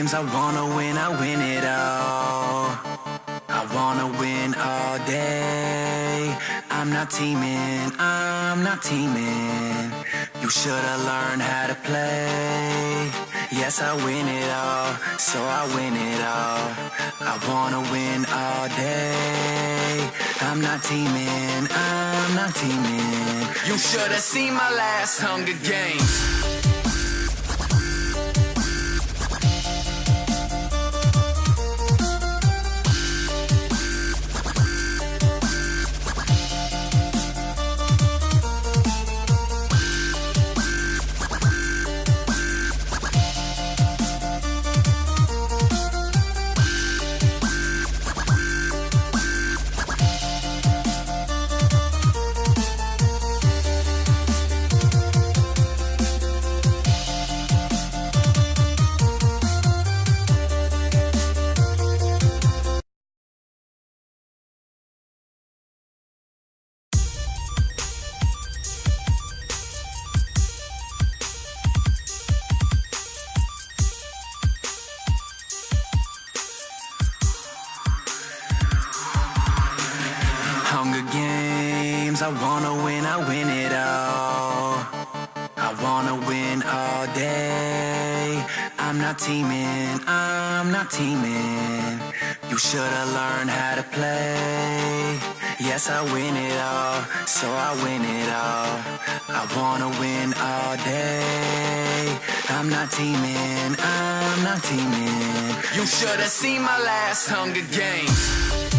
games, I win it all. I wanna win all day. I'm not teaming. You should've learned how to play. Yes, I win it all, so I win it all. I wanna win all day. I'm not teaming. You should've seen my last Hunger Games. Hunger Games, I win it all. I wanna win all day. I'm not teaming. You should've learned how to play. Yes, I win it all, so I win it all. I wanna win all day. I'm not teaming. You should've seen my last Hunger Games.